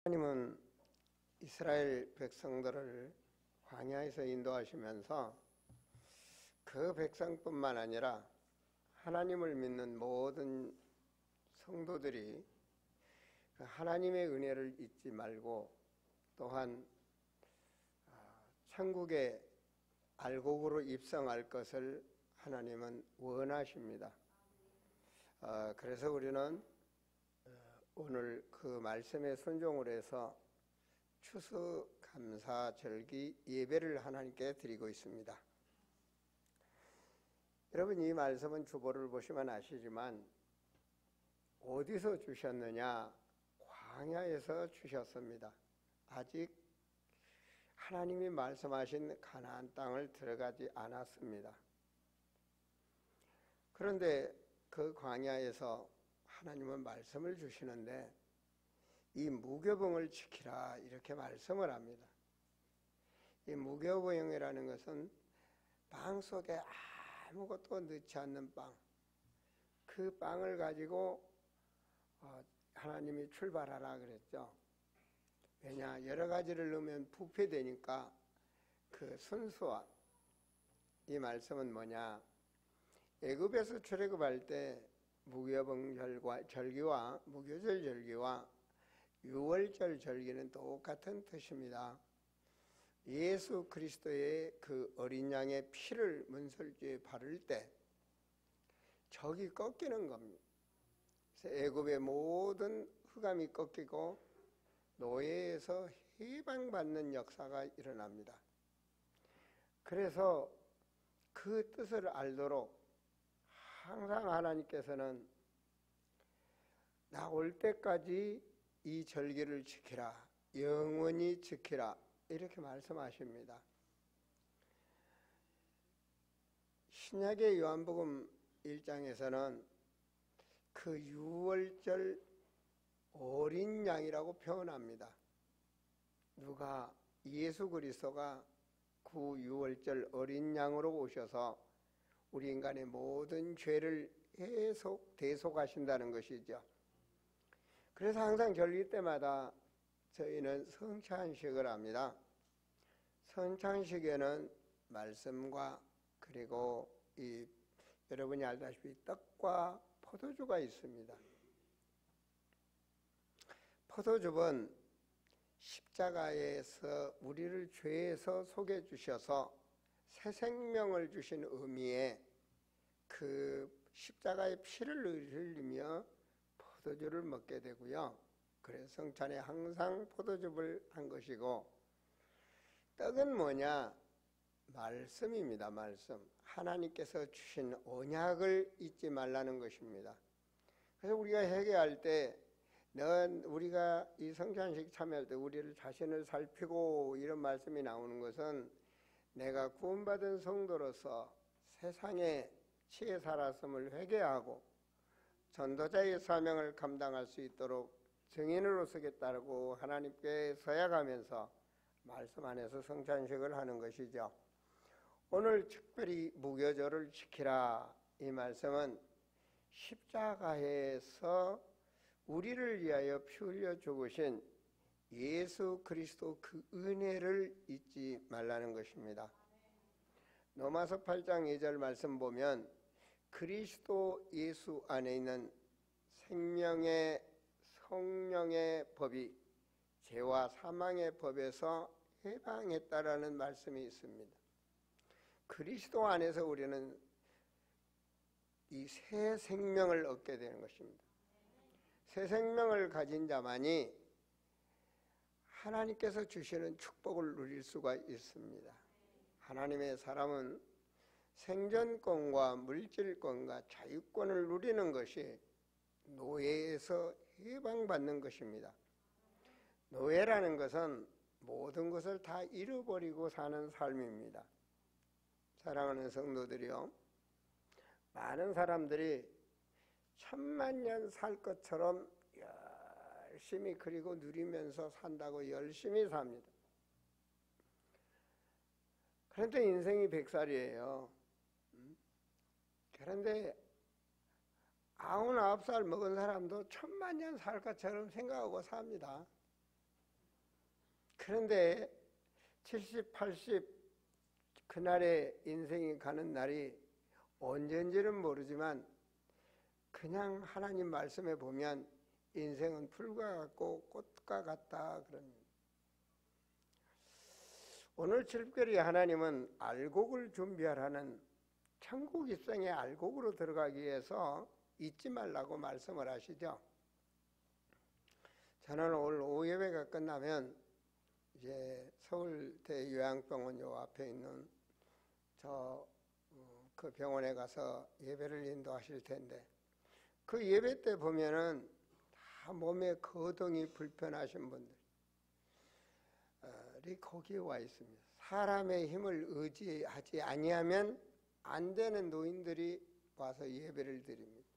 하나님은 이스라엘 백성들을 광야에서 인도하시면서 그 백성뿐만 아니라 하나님을 믿는 모든 성도들이 하나님의 은혜를 잊지 말고 또한 천국의 알곡으로 입성할 것을 하나님은 원하십니다. 그래서 우리는 오늘 그 말씀에 순종을 해서 추수감사절기 예배를 하나님께 드리고 있습니다. 여러분, 이 말씀은 주보를 보시면 아시지만 어디서 주셨느냐? 광야에서 주셨습니다. 아직 하나님이 말씀하신 가나안 땅을 들어가지 않았습니다. 그런데 그 광야에서 하나님은 말씀을 주시는데 이 무교병을 지키라 이렇게 말씀을 합니다. 이 무교병이라는 것은 빵 속에 아무것도 넣지 않는 빵, 그 빵을 가지고 하나님이 출발하라 그랬죠. 왜냐, 여러 가지를 넣으면 부패되니까 그 순수한 이 말씀은 뭐냐, 애굽에서 출애굽할 때 무교병 절기와 무교절 절기와 유월절 절기는 똑같은 뜻입니다. 예수 그리스도의 그 어린 양의 피를 문설주에 바를 때 적이 꺾이는 겁니다. 그래서 애굽의 모든 흑암이 꺾이고 노예에서 해방받는 역사가 일어납니다. 그래서 그 뜻을 알도록 항상 하나님께서는 나 올 때까지 이 절기를 지키라, 영원히 지키라 이렇게 말씀하십니다. 신약의 요한복음 1장에서는 그 유월절 어린 양이라고 표현합니다. 누가? 예수 그리스도가 그 유월절 어린 양으로 오셔서 우리 인간의 모든 죄를 대속하신다는 것이죠. 그래서 항상 절기 때마다 저희는 성찬식을 합니다. 성찬식에는 말씀과 그리고 여러분이 알다시피 떡과 포도주가 있습니다. 포도주는 십자가에서 우리를 죄에서 속여 주셔서 새 생명을 주신 의미에 그 십자가의 피를 흘리며 포도주를 먹게 되고요. 그래서 성찬에 항상 포도주를 한 것이고, 떡은 뭐냐? 말씀입니다. 말씀. 하나님께서 주신 언약을 잊지 말라는 것입니다. 그래서 우리가 회개할 때 우리가 이 성찬식 참여할 때 우리를 자신을 살피고 이런 말씀이 나오는 것은 내가 구원받은 성도로서 세상에 치에 살았음을 회개하고 전도자의 사명을 감당할 수 있도록 증인으로 서겠다고 하나님께 서약하면서 말씀 안에서 성찬식을 하는 것이죠. 오늘 특별히 무교절을 지키라 이 말씀은 십자가에서 우리를 위하여 피 흘려 죽으신 예수 그리스도 그 은혜를 잊지 말라는 것입니다. 로마서 8장 2절 말씀 보면 그리스도 예수 안에 있는 생명의 성령의 법이 죄와 사망의 법에서 해방했다라는 말씀이 있습니다. 그리스도 안에서 우리는 이 새 생명을 얻게 되는 것입니다. 새 생명을 가진 자만이 하나님께서 주시는 축복을 누릴 수가 있습니다. 하나님의 사람은 생존권과 물질권과 자유권을 누리는 것이 노예에서 해방받는 것입니다. 노예라는 것은 모든 것을 다 잃어버리고 사는 삶입니다. 사랑하는 성도들이요, 많은 사람들이 천만년 살 것처럼 열심히 그리고 누리면서 산다고 열심히 삽니다. 그런데 인생이 100살이에요. 그런데 99살 먹은 사람도 천만년 살 것처럼 생각하고 삽니다. 그런데 70, 80 그날의 인생이 가는 날이 언제인지는 모르지만 그냥 하나님 말씀에 보면 인생은 풀과 같고 꽃과 같다 그럽니다. 오늘 특별히 하나님은 알곡을 준비하라는 천국 입성의 알곡으로 들어가기 위해서 잊지 말라고 말씀을 하시죠. 저는 오늘 오후 예배가 끝나면 이제 서울대 요양병원 요 앞에 있는 그 병원에 가서 예배를 인도하실 텐데, 그 예배 때 보면은 다 몸에 거동이 불편하신 분들이 거기에 와 있습니다. 사람의 힘을 의지하지 아니하면 안 되는 노인들이 와서 예배를 드립니다.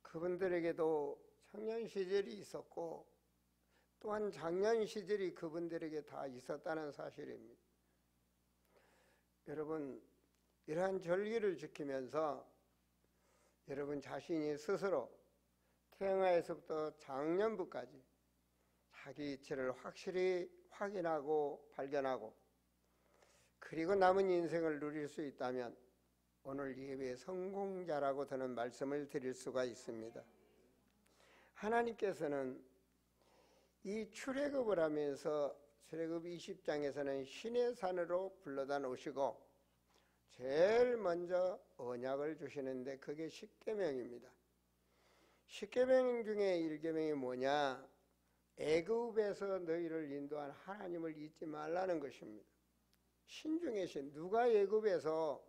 그분들에게도 청년 시절이 있었고 또한 장년 시절이 그분들에게 다 있었다는 사실입니다. 여러분, 이러한 절기를 지키면서 여러분 자신이 스스로 태어나에서부터 장년부까지 자기 이치를 확실히 확인하고 발견하고 그리고 남은 인생을 누릴 수 있다면 오늘 예배의 성공자라고 저는 말씀을 드릴 수가 있습니다. 하나님께서는 이 출애굽을 하면서 출애굽 20장에서는 신의 산으로 불러다 놓으시고 제일 먼저 언약을 주시는데 그게 십계명입니다. 십계명 중에 1계명이 뭐냐? 애굽에서 너희를 인도한 하나님을 잊지 말라는 것입니다. 신중의 신, 누가 애굽에서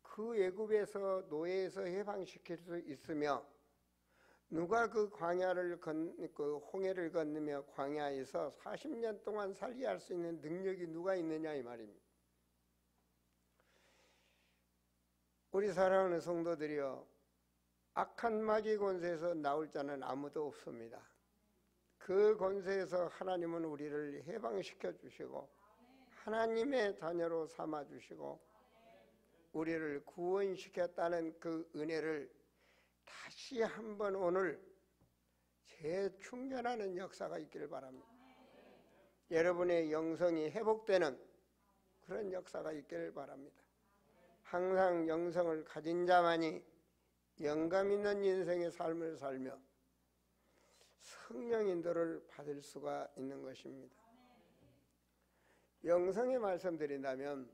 그 애굽에서 노예에서 해방시킬 수 있으며 누가 그 광야를 그 홍해를 건너며 광야에서 40년 동안 살게 할 수 있는 능력이 누가 있느냐 이 말입니다. 우리 사랑하는 성도들이여, 악한 마귀 권세에서 나올 자는 아무도 없습니다. 그 권세에서 하나님은 우리를 해방시켜 주시고 하나님의 자녀로 삼아 주시고 우리를 구원시켰다는 그 은혜를 다시 한번 오늘 재충전하는 역사가 있기를 바랍니다. 여러분의 영성이 회복되는 그런 역사가 있기를 바랍니다. 항상 영성을 가진 자만이 영감 있는 인생의 삶을 살며 성령 인도를 받을 수가 있는 것입니다. 영성에 말씀드린다면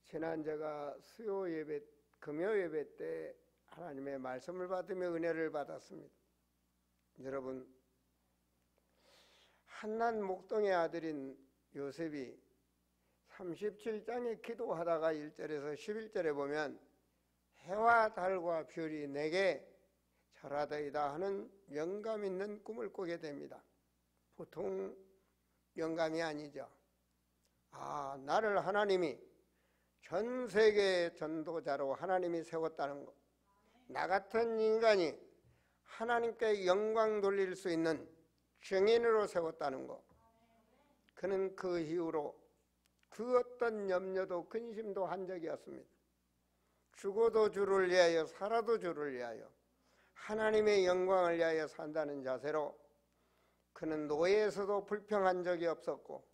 지난 제가 수요 예배, 금요 예배 때 하나님의 말씀을 받으며 은혜를 받았습니다. 여러분, 한난 목동의 아들인 요셉이 37장에 기도하다가 1절에서 11절에 보면 해와 달과 별이 내게 절하더이다 하는 영감 있는 꿈을 꾸게 됩니다. 보통 영감이 아니죠. 나를 하나님이 전 세계의 전도자로 하나님이 세웠다는 것, 나 같은 인간이 하나님께 영광 돌릴 수 있는 증인으로 세웠다는 것, 그는 그 이후로 그 어떤 염려도 근심도 한 적이 없습니다. 죽어도 주를 위하여 살아도 주를 위하여 하나님의 영광을 위하여 산다는 자세로 그는 노예에서도 불평한 적이 없었고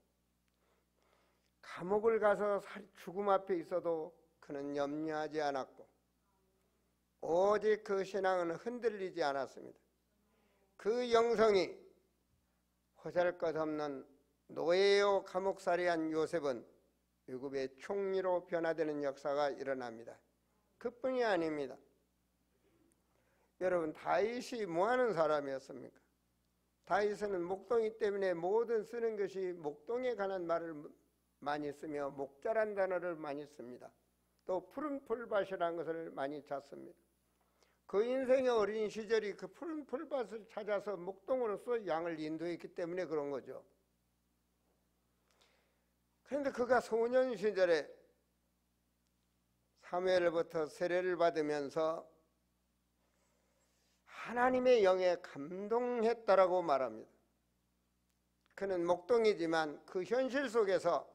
감옥을 가서 죽음 앞에 있어도 그는 염려하지 않았고 오직 그 신앙은 흔들리지 않았습니다. 그 영성이 보잘것없는 노예요 감옥살이한 요셉은 애굽의 총리로 변화되는 역사가 일어납니다. 그뿐이 아닙니다. 여러분, 다윗이 뭐하는 사람이었습니까? 다윗은 목동이 때문에 모든 쓰는 것이 목동에 관한 말을 많이 쓰며 목자란 단어를 많이 씁니다. 또 푸른 풀밭이라는 것을 많이 찾습니다. 그 인생의 어린 시절이 그 푸른 풀밭을 찾아서 목동으로서 양을 인도했기 때문에 그런 거죠. 그런데 그가 소년 시절에 사무엘로부터 세례를 받으면서 하나님의 영에 감동했다라고 말합니다. 그는 목동이지만 그 현실 속에서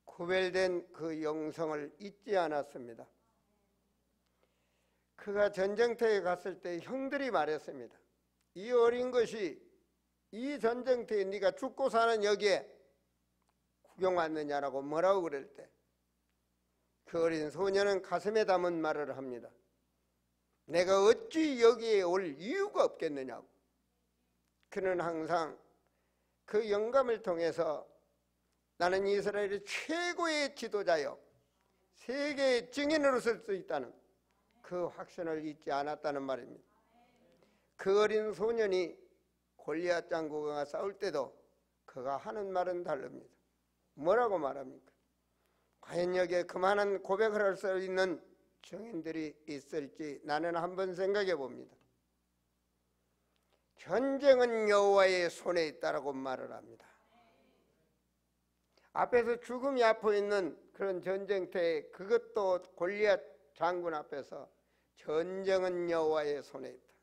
구별된 그 영성을 잊지 않았습니다. 그가 전쟁터에 갔을 때 형들이 말했습니다. 이 어린 것이 이 전쟁터에 네가 죽고 사는 여기에 구경 왔느냐라고 뭐라고 그럴 때 그 어린 소년은 가슴에 담은 말을 합니다. 내가 어찌 여기에 올 이유가 없겠느냐고. 그는 항상 그 영감을 통해서 나는 이스라엘의 최고의 지도자요 세계의 증인으로 설 수 있다는 그 확신을 잊지 않았다는 말입니다. 그 어린 소년이 골리앗 장군과 싸울 때도 그가 하는 말은 다릅니다. 뭐라고 말합니까? 과연 여기에 그만한 고백을 할 수 있는 증인들이 있을지 나는 한번 생각해 봅니다. 전쟁은 여호와의 손에 있다라고 말을 합니다. 앞에서 죽음이 앞에 있는 그런 전쟁터에 그것도 골리앗 장군 앞에서 전쟁은 여호와의 손에 있다.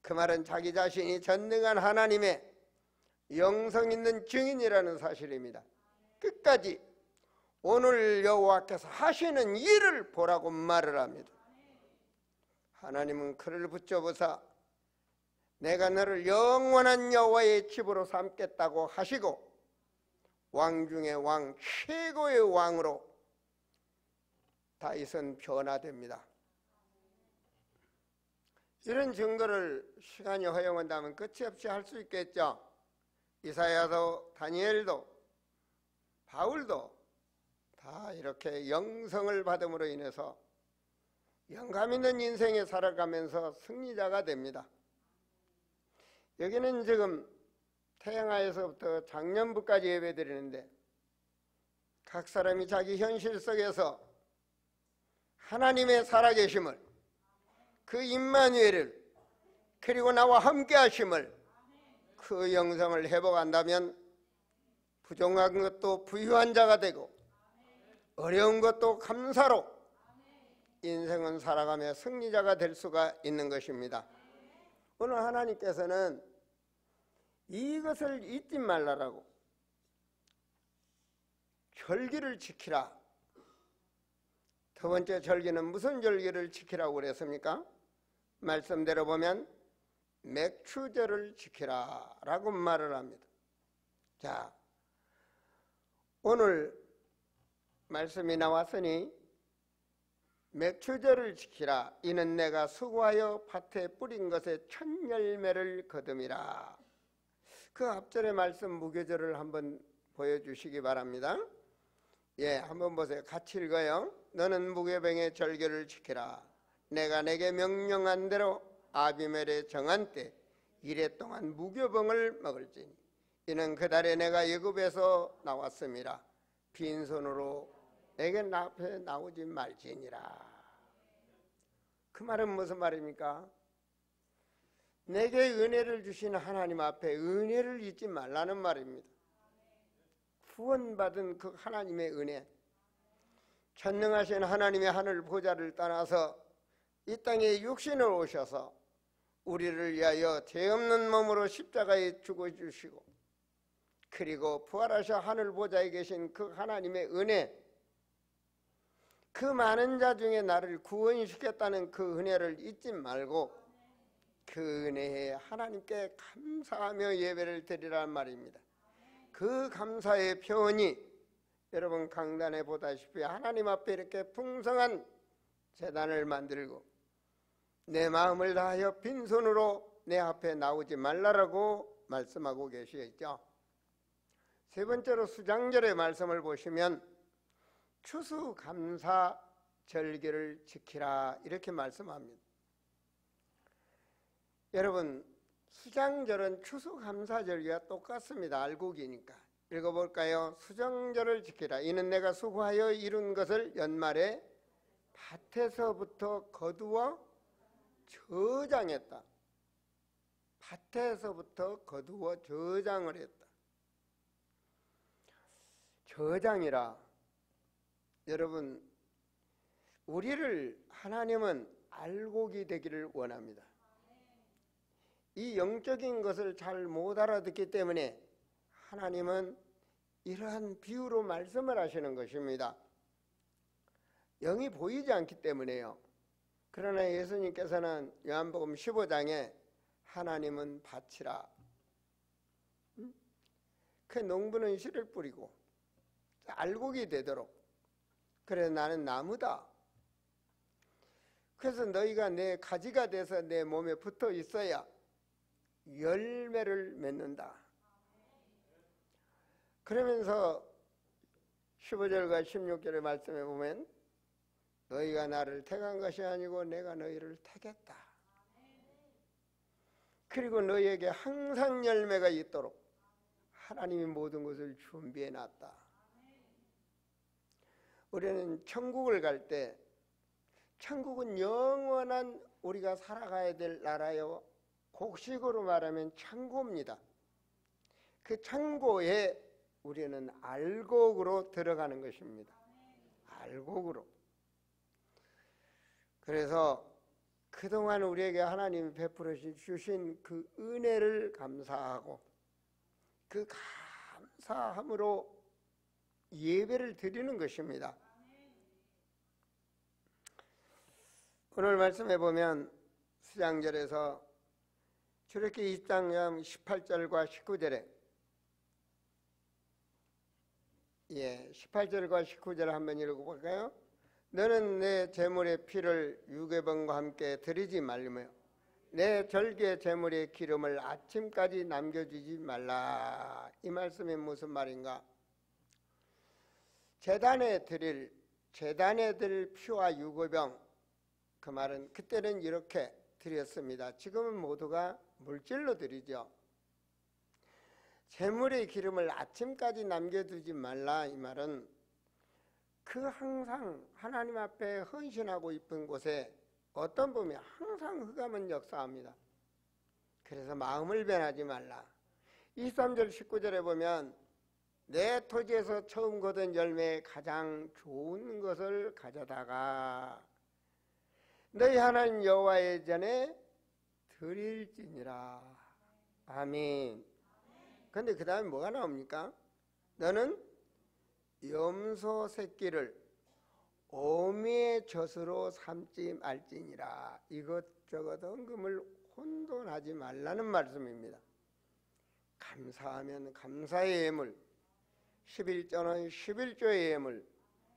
그 말은 자기 자신이 전능한 하나님의 영성 있는 증인이라는 사실입니다. 끝까지 오늘 여호와께서 하시는 일을 보라고 말을 합니다. 하나님은 그를 붙여보사 내가 너를 영원한 여호와의 집으로 삼겠다고 하시고 왕 중의 왕 최고의 왕으로 다윗은 변화됩니다. 이런 증거를 시간이 허용한다면 끝이 없이 할 수 있겠죠. 이사야도 다니엘도 바울도 다 이렇게 영성을 받음으로 인해서 영감 있는 인생에 살아가면서 승리자가 됩니다. 여기는 지금 태양하에서부터 장년부까지 예배드리는데 각 사람이 자기 현실 속에서 하나님의 살아계심을 그 임마누엘을 그리고 나와 함께 하심을 그 영성을 회복한다면 부족한 것도 부유한 자가 되고 어려운 것도 감사로 인생은 살아가며 승리자가 될 수가 있는 것입니다. 오늘 하나님께서는 이것을 잊지 말라라고 절기를 지키라. 두 번째 절기는 무슨 절기를 지키라고 그랬습니까? 말씀대로 보면 맥추절을 지키라 라고 말을 합니다. 자, 오늘 말씀이 나왔으니 맥추절을 지키라. 이는 내가 수고하여 밭에 뿌린 것에 첫 열매를 거둠이라. 그 앞절의 말씀 무교절을 한번 보여주시기 바랍니다. 예, 한번 보세요. 같이 읽어요. 너는 무교병의 절기를 지키라. 내가 내게 명령한 대로 아비멜의 정한 때 이래 동안 무교병을 먹을지니 이는 그 달에 내가 애굽에서 나왔음이라. 빈손으로 내게 앞에 나오지 말지니라. 그 말은 무슨 말입니까? 내게 은혜를 주신 하나님 앞에 은혜를 잊지 말라는 말입니다. 구원받은 그 하나님의 은혜, 전능하신 하나님의 하늘 보좌를 떠나서 이 땅에 육신을 오셔서 우리를 위하여 죄 없는 몸으로 십자가에 죽어주시고 그리고 부활하셔 하늘 보좌에 계신 그 하나님의 은혜, 그 많은 자 중에 나를 구원시켰다는 그 은혜를 잊지 말고 그 은혜에 하나님께 감사하며 예배를 드리란 말입니다. 그 감사의 표현이 여러분 강단에 보다시피 하나님 앞에 이렇게 풍성한 제단을 만들고 내 마음을 다하여 빈손으로 내 앞에 나오지 말라라고 말씀하고 계시겠죠. 세 번째로 수장절의 말씀을 보시면 추수감사 절기를 지키라 이렇게 말씀합니다. 여러분 수장절은 추수감사절기와 똑같습니다. 알곡이니까. 읽어볼까요? 수장절을 지키라. 이는 내가 수고하여 이룬 것을 연말에 밭에서부터 거두어 저장했다. 밭에서부터 거두어 저장을 했다. 저장이라. 여러분 우리를 하나님은 알곡이 되기를 원합니다. 이 영적인 것을 잘 못 알아듣기 때문에 하나님은 이러한 비유로 말씀을 하시는 것입니다. 영이 보이지 않기 때문에요. 그러나 예수님께서는 요한복음 15장에 하나님은 밭이라 그 농부는 씨를 뿌리고 알곡이 되도록. 그래서 나는 나무다. 그래서 너희가 내 가지가 돼서 내 몸에 붙어 있어야 열매를 맺는다. 그러면서 15절과 16절의 말씀에 보면 너희가 나를 택한 것이 아니고 내가 너희를 택했다. 그리고 너희에게 항상 열매가 있도록 하나님이 모든 것을 준비해 놨다. 우리는 천국을 갈 때 천국은 영원한 우리가 살아가야 될 나라요. 곡식으로 말하면 창고입니다. 그 창고에 우리는 알곡으로 들어가는 것입니다. 알곡으로. 그래서 그동안 우리에게 하나님이 베풀어 주신 그 은혜를 감사하고 그 감사함으로 예배를 드리는 것입니다. 오늘 말씀해 보면 수장절에서 출애굽기 20장 18절과 19절에 18절과 19절을 한번 읽어볼까요? 너는 내 제물의 피를 유괴범과 함께 드리지 말며 내 절개 제물의 기름을 아침까지 남겨주지 말라. 이 말씀이 무슨 말인가? 제단에 드릴 피와 유괴병, 그 말은 그때는 이렇게 드렸습니다. 지금은 모두가 물질로 드리죠. 제물의 기름을 아침까지 남겨두지 말라. 이 말은 그 항상 하나님 앞에 헌신하고 있는 곳에 어떤 분이 항상 흑암은 역사합니다. 그래서 마음을 변하지 말라. 23절 19절에 보면 내 토지에서 처음 거둔 열매에 가장 좋은 것을 가져다가 너희 하나님 여호와의 전에 드릴지니라. 아멘. 근데 그 다음에 뭐가 나옵니까? 너는 염소 새끼를 어미의 젖으로 삼지 말지니라. 이것저것 헌금을 혼돈하지 말라는 말씀입니다. 감사하면 감사의 예물, 11조는 11조의 예물,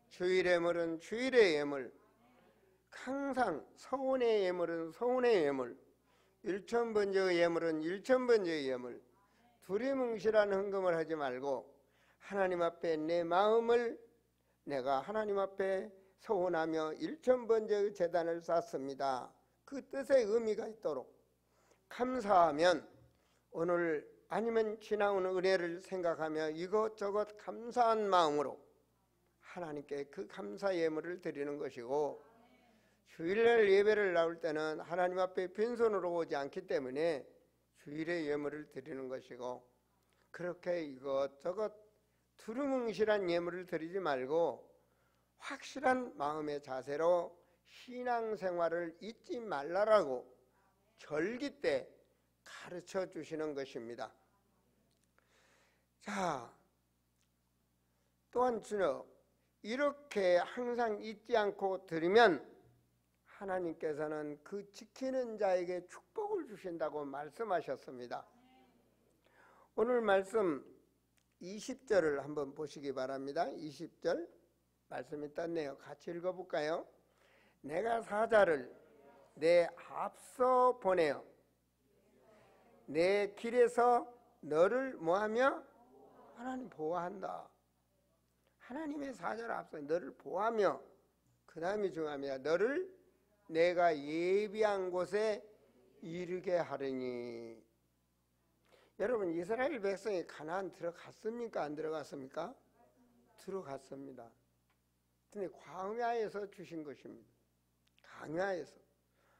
주일의 예물은 주일의 예물, 항상 서운의 예물은 서운의 예물, 일천번제의 예물은 일천번제의 예물, 두리뭉실한 헌금을 하지 말고 하나님 앞에 내 마음을 내가 하나님 앞에 서원하며 일천번제의 제단을 쌓습니다. 그 뜻의 의미가 있도록 감사하면 오늘 아니면 지나온 은혜를 생각하며 이것저것 감사한 마음으로 하나님께 그 감사 예물을 드리는 것이고, 주일날 예배를 나올 때는 하나님 앞에 빈손으로 오지 않기 때문에 주일의 예물을 드리는 것이고, 그렇게 이것저것 두루뭉실한 예물을 드리지 말고 확실한 마음의 자세로 신앙생활을 잊지 말라라고 절기 때 가르쳐 주시는 것입니다. 자, 또한 이렇게 항상 잊지 않고 드리면 하나님께서는 그 지키는 자에게 축복을 주신다고 말씀하셨습니다. 오늘 말씀 20절을 한번 보시기 바랍니다. 20절 말씀이 떴네요. 같이 읽어볼까요? 내가 사자를 내 앞서 보내어 내 길에서 너를 뭐하며? 하나님 보호한다. 하나님의 사자를 앞서 너를 보호하며, 그 다음이 중요합니다. 너를 내가 예비한 곳에 이르게 하리니. 여러분, 이스라엘 백성이 가나안 들어갔습니까? 안 들어갔습니까? 들어갔습니다. 근데 광야에서 주신 것입니다. 광야에서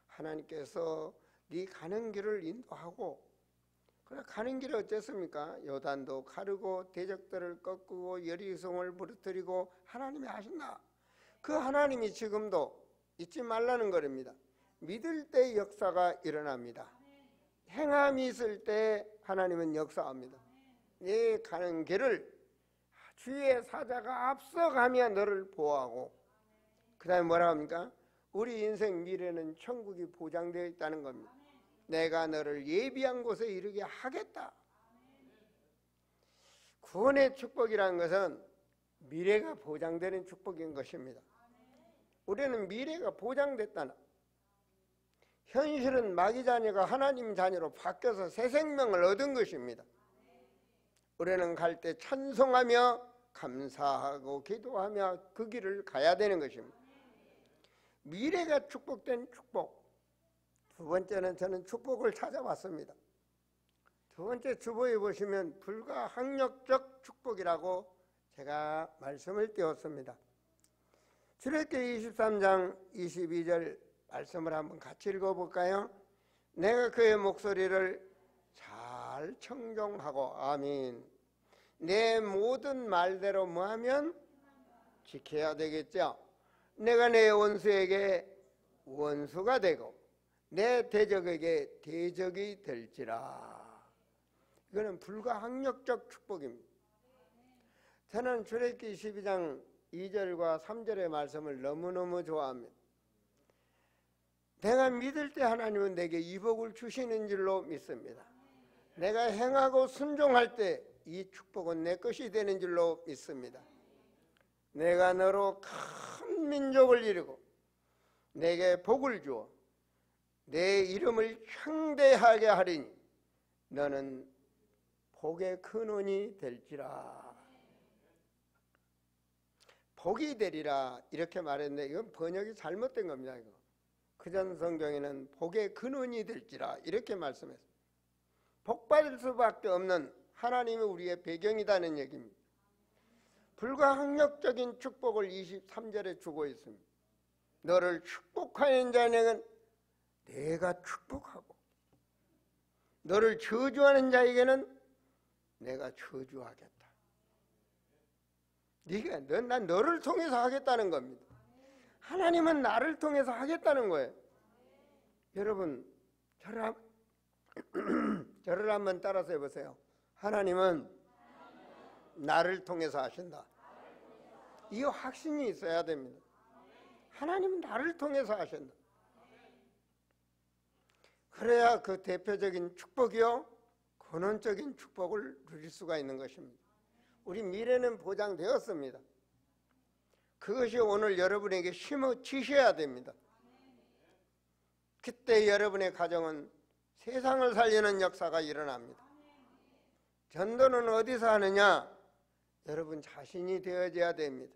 하나님께서 네 가는 길을 인도하고, 그래 가는 길이 어땠습니까? 요단도 가르고 대적들을 꺾고 여리송을 무너뜨리고 하나님이 하신다. 그 하나님이 지금도 잊지 말라는 것입니다. 믿을 때 역사가 일어납니다. 행함이 있을 때 하나님은 역사합니다. 네 가는 길을 주의 사자가 앞서가며 너를 보호하고, 그 다음에 뭐라 합니까? 우리 인생 미래는 천국이 보장되어 있다는 겁니다. 내가 너를 예비한 곳에 이르게 하겠다. 구원의 축복이라는 것은 미래가 보장되는 축복인 것입니다. 우리는 미래가 보장됐다는, 현실은 마귀 자녀가 하나님 자녀로 바뀌어서 새 생명을 얻은 것입니다. 우리는 갈 때 찬송하며 감사하고 기도하며 그 길을 가야 되는 것입니다. 미래가 축복된 축복. 두 번째는 저는 축복을 찾아왔습니다. 두 번째 주보에 보시면 불가항력적 축복이라고 제가 말씀을 띄웠습니다. 출애굽기 23장 22절 말씀을 한번 같이 읽어볼까요? 내가 그의 목소리를 잘 청종하고, 아멘, 내 모든 말대로 뭐하면 지켜야 되겠죠. 내가 내 원수에게 원수가 되고 내 대적에게 대적이 될지라. 이거는 불가항력적 축복입니다. 저는 출애굽기 22장 2절과 3절의 말씀을 너무너무 좋아합니다. 내가 믿을 때 하나님은 내게 이 복을 주시는 줄로 믿습니다. 내가 행하고 순종할 때 이 축복은 내 것이 되는 줄로 믿습니다. 내가 너로 큰 민족을 이루고 내게 복을 주어 내 이름을 창대하게 하리니 너는 복의 근원이 될지라. 복이 되리라 이렇게 말했는데 이건 번역이 잘못된 겁니다. 이거. 그전 성경에는 복의 근원이 될지라 이렇게 말씀했어요. 복받을 수밖에 없는 하나님이 우리의 배경이라는 얘기입니다. 불가항력적인 축복을 23절에 주고 있습니다. 너를 축복하는 자에게는 내가 축복하고 너를 저주하는 자에게는 내가 저주하겠다. 난 너를 통해서 하겠다는 겁니다. 하나님은 나를 통해서 하겠다는 거예요. 여러분 저를 한번 따라서 해보세요. 하나님은 나를 통해서 하신다. 이 확신이 있어야 됩니다. 하나님은 나를 통해서 하신다. 그래야 그 대표적인 축복이요 근원적인 축복을 누릴 수가 있는 것입니다. 우리 미래는 보장되었습니다. 그것이 오늘 여러분에게 심어지셔야 됩니다. 그때 여러분의 가정은 세상을 살리는 역사가 일어납니다. 전도는 어디서 하느냐? 여러분 자신이 되어져야 됩니다.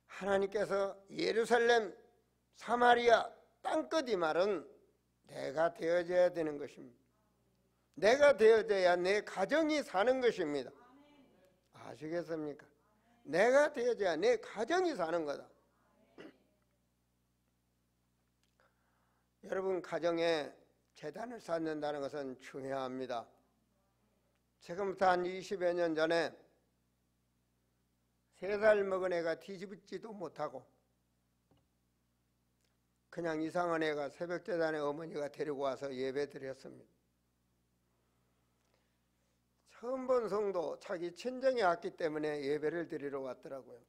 하나님께서 예루살렘, 사마리아, 땅끝 이 말은 내가 되어져야 되는 것입니다. 내가 되어져야 내 가정이 사는 것입니다. 아시겠습니까? 내가 되어져야 내 가정이 사는 거다. 여러분 가정에 재단을 쌓는다는 것은 중요합니다. 지금부터 한 20여 년 전에 3살 먹은 애가 뒤집지도 못하고 그냥 이상한 애가 새벽재단에 어머니가 데리고 와서 예배 드렸습니다. 처음 본 성도, 자기 친정에 왔기 때문에 예배를 드리러 왔더라고요.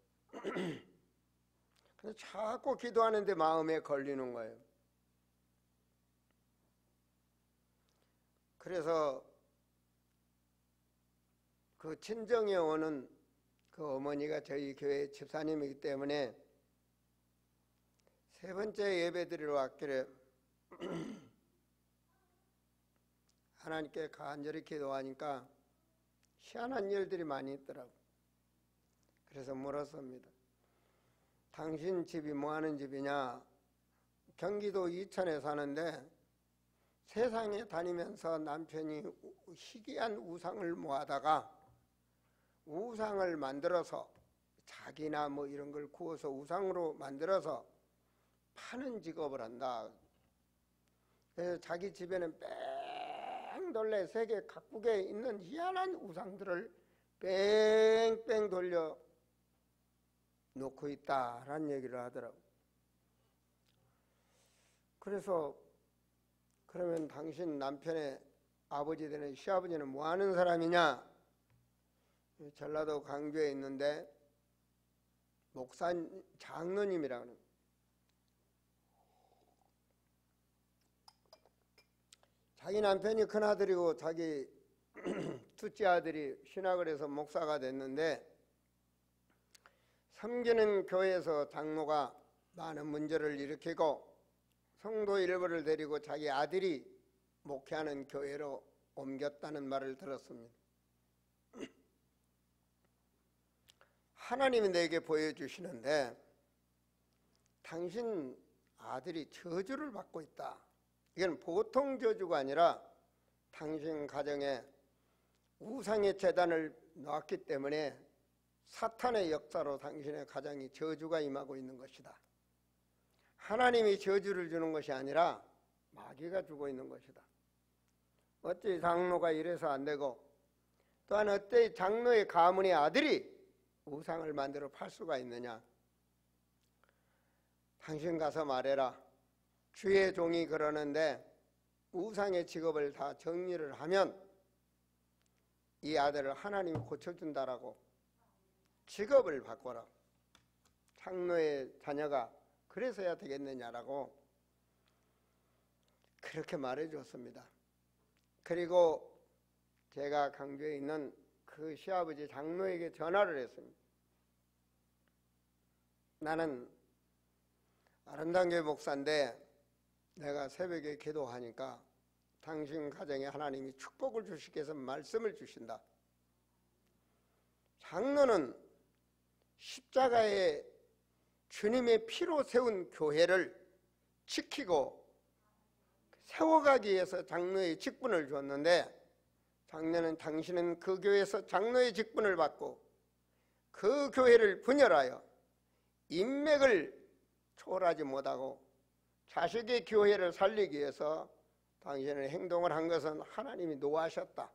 근데 자꾸 기도하는데 마음에 걸리는 거예요. 그래서 그 친정에 오는 그 어머니가 저희 교회 집사님이기 때문에 3번째 예배 드리러 왔길래 하나님께 간절히 기도하니까 희한한 일들이 많이 있더라고요. 그래서 물었습니다. 당신 집이 뭐하는 집이냐? 경기도 이천에 사는데 세상에 다니면서 남편이 희귀한 우상을 모아다가 우상을 만들어서 자기나 뭐 이런 걸 구워서 우상으로 만들어서 파는 직업을 한다. 그래서 자기 집에는 뺑돌레 세계 각국에 있는 희한한 우상들을 뺑뺑 돌려 놓고 있다라는 얘기를 하더라고요. 그래서 그러면 당신 남편의 아버지 되는 시아버지는 뭐 하는 사람이냐? 전라도 광주에 있는데 목사 장로님이라고 하는 자기 남편이 큰아들이고 자기 둘째 아들이 신학을 해서 목사가 됐는데 섬기는 교회에서 장로가 많은 문제를 일으키고 성도 일부를 데리고 자기 아들이 목회하는 교회로 옮겼다는 말을 들었습니다. 하나님이 내게 보여주시는데 당신 아들이 저주를 받고 있다. 이건 보통 저주가 아니라 당신 가정에 우상의 재단을 놓았기 때문에 사탄의 역사로 당신의 가정이 저주가 임하고 있는 것이다. 하나님이 저주를 주는 것이 아니라 마귀가 주고 있는 것이다. 어찌 장로가 이래서 안 되고, 또한 어찌 장로의 가문의 아들이 우상을 만들어 팔 수가 있느냐. 당신 가서 말해라. 주의 종이 그러는데 우상의 직업을 다 정리를 하면 이 아들을 하나님이 고쳐준다라고. 직업을 바꿔라. 장로의 자녀가 그래서야 되겠느냐라고 그렇게 말해줬습니다. 그리고 제가 강주에 있는 그 시아버지 장로에게 전화를 했습니다. 나는 아름다운 교회 목사인데 내가 새벽에 기도하니까 당신 가정에 하나님이 축복을 주시기 위해서 말씀을 주신다. 장로는 십자가에 주님의 피로 세운 교회를 지키고 세워가기 위해서 장로의 직분을 줬는데, 장로는 당신은 그 교회에서 장로의 직분을 받고 그 교회를 분열하여 인맥을 초월하지 못하고 자식의 교회를 살리기 위해서 당신의 행동을 한 것은 하나님이 노하셨다.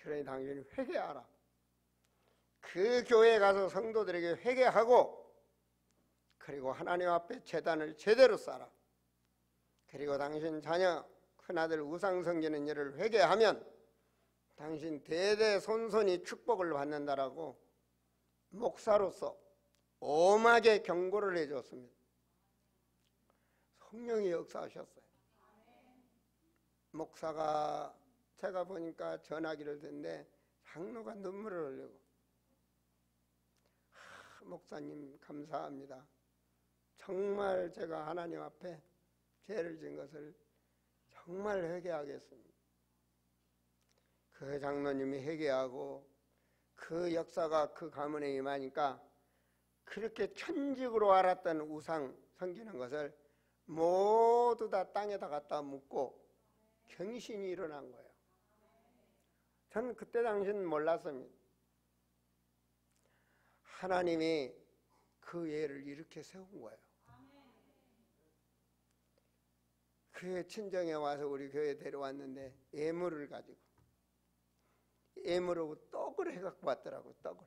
그러니 당신이 회개하라. 그 교회에 가서 성도들에게 회개하고 그리고 하나님 앞에 제단을 제대로 쌓아라. 그리고 당신 자녀 큰아들 우상 섬기는 일을 회개하면 당신 대대손손이 축복을 받는다라고 목사로서 엄하게 경고를 해줬습니다. 성령이 역사하셨어요. 목사가 제가 보니까 전화기를 듣는데 장로가 눈물을 흘리고, 목사님 감사합니다. 정말 제가 하나님 앞에 죄를 지은 것을 정말 회개하겠습니다. 그 장로님이 회개하고 그 역사가 그 가문에 임하니까 그렇게 천직으로 알았던 우상 섬기는 것을 모두 다 땅에다 갖다 묻고 경신이 일어난 거예요. 전 그때 당시는 몰랐습니다. 하나님이 그 예를 이렇게 세운 거예요. 그 친정에 와서 우리 교회에 데려왔는데 예물을 가지고 예물하고 떡을 해갖고 왔더라고요. 떡을.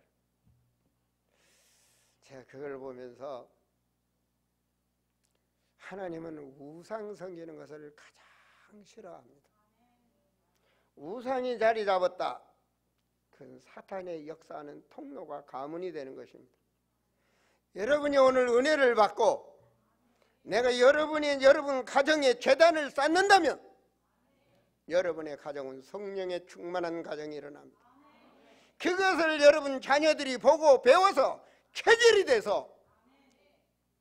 제가 그걸 보면서 하나님은 우상 섬기는 것을 가장 싫어합니다. 우상이 자리 잡았다. 그 사탄의 역사하는 통로가 가문이 되는 것입니다. 여러분이 오늘 은혜를 받고 내가 여러분 가정에 제단을 쌓는다면 여러분의 가정은 성령에 충만한 가정이 일어납니다. 그것을 여러분 자녀들이 보고 배워서 체질이 돼서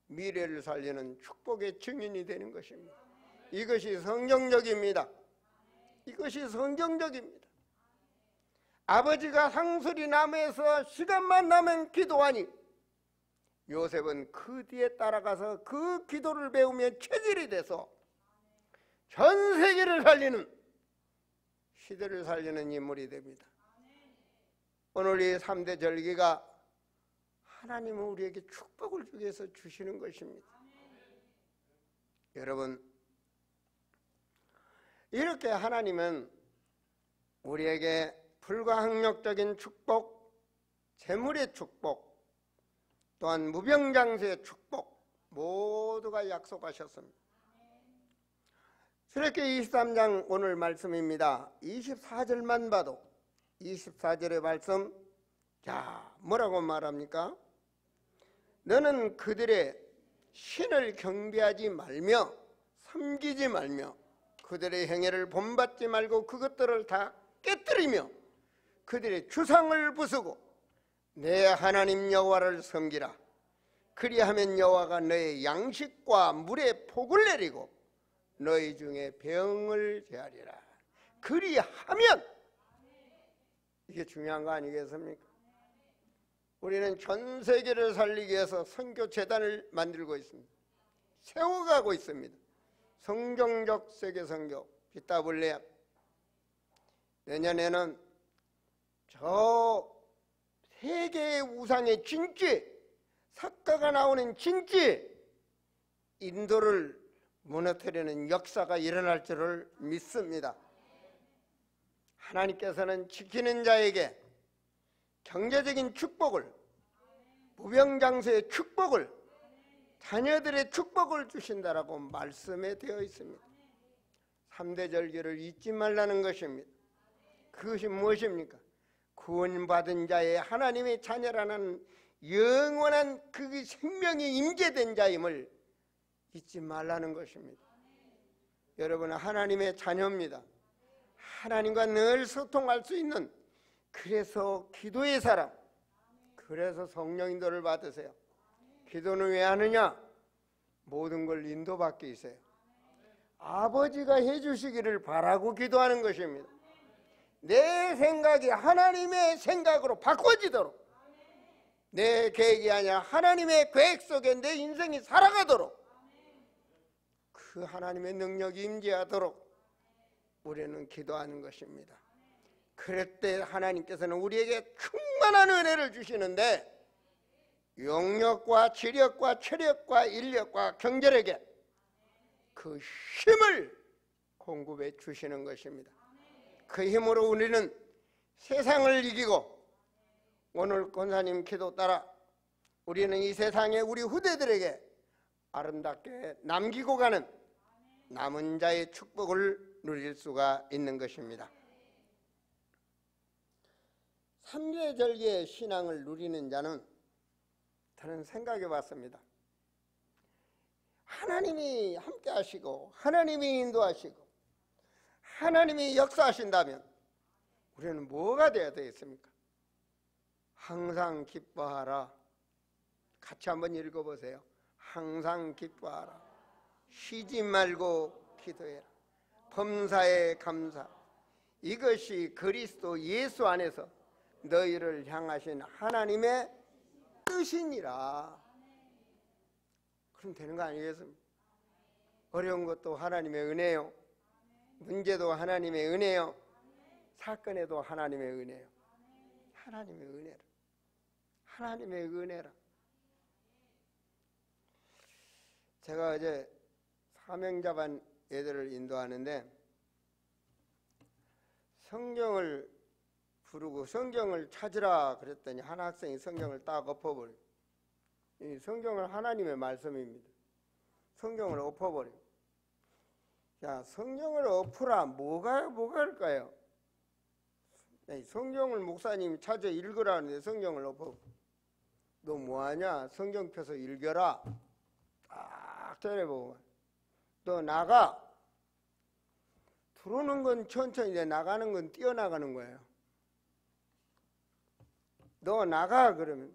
미래를 살리는 축복의 증인이 되는 것입니다. 이것이 성경적입니다. 이것이 성경적입니다. 아버지가 상수리 나무에서 시간만 나면 기도하니 요셉은 그 뒤에 따라가서 그 기도를 배우며 체질이 돼서 전 세계를 살리는, 시대를 살리는 인물이 됩니다. 오늘 이 3대 절기가 하나님은 우리에게 축복을 주기 위해서 주시는 것입니다. 여러분, 이렇게 하나님은 우리에게 불가항력적인 축복, 재물의 축복, 또한 무병장수의 축복 모두가 약속하셨습니다. 출애굽기 23장 오늘 말씀입니다. 24절만 봐도 24절의 말씀, 자, 뭐라고 말합니까? 너는 그들의 신을 경배하지 말며 섬기지 말며 그들의 행위를 본받지 말고 그것들을 다 깨뜨리며 그들의 주상을 부수고 내 하나님 여호와를 섬기라. 그리하면 여호와가 너의 양식과 물에 복을 내리고 너희 중에 병을 제하리라. 그리하면, 이게 중요한 거 아니겠습니까? 우리는 전 세계를 살리기 위해서 선교재단을 만들고 있습니다. 세워가고 있습니다. 성경적 세계선교 BWM. 내년에는 저 세계의 우상의 진지, 석가가 나오는 진지, 인도를 무너뜨리는 역사가 일어날 줄을 믿습니다. 하나님께서는 지키는 자에게 경제적인 축복을, 무병장수의 축복을, 자녀들의 축복을 주신다라고 말씀에 되어 있습니다. 3대 절기를 잊지 말라는 것입니다. 그것이 무엇입니까? 구원받은 자의 하나님의 자녀라는 영원한 그 생명이 임재된 자임을 잊지 말라는 것입니다. 여러분은 하나님의 자녀입니다. 하나님과 늘 소통할 수 있는, 그래서 기도의 사람, 그래서 성령 인도를 받으세요. 기도는 왜 하느냐? 모든 걸 인도받게 있어요. 아버지가 해주시기를 바라고 기도하는 것입니다. 내 생각이 하나님의 생각으로 바꿔지도록, 내 계획이 아니라 하나님의 계획 속에 내 인생이 살아가도록, 그 하나님의 능력이 임재하도록 우리는 기도하는 것입니다. 그럴 때 하나님께서는 우리에게 충만한 은혜를 주시는데, 영력과 지력과 체력과 인력과 경제력에 그 힘을 공급해 주시는 것입니다. 그 힘으로 우리는 세상을 이기고, 오늘 권사님 기도 따라 우리는 이 세상에 우리 후대들에게 아름답게 남기고 가는 남은 자의 축복을 누릴 수가 있는 것입니다. 삼계절기의 신앙을 누리는 자는, 저는 생각해 봤습니다. 하나님이 함께 하시고 하나님이 인도하시고 하나님이 역사하신다면 우리는 뭐가 되어야 되겠습니까? 항상 기뻐하라. 같이 한번 읽어보세요. 항상 기뻐하라. 쉬지 말고 기도해라. 범사에 감사. 이것이 그리스도 예수 안에서 너희를 향하신 하나님의 뜻이니라. 그럼 되는 거 아니겠습니까? 어려운 것도 하나님의 은혜요, 문제도 하나님의 은혜요, 사건에도 하나님의 은혜요. 하나님의 은혜라. 하나님의 은혜라. 제가 어제 사명자반 애들을 인도하는데 성경을 부르고 성경을 찾으라 그랬더니 한 학생이 성경을 딱 엎어버려. 이 성경은 하나님의 말씀입니다. 성경을 엎어버려. 자, 성경을 엎으라. 뭐가 할까요? 성경을 목사님이 찾아 읽으라는데 성경을 엎어. 너 뭐하냐? 성경 펴서 읽어라. 딱 때려보고. 너 나가. 들어오는 건 천천히 돼. 나가는 건 뛰어나가는 거예요. 너 나가. 그러면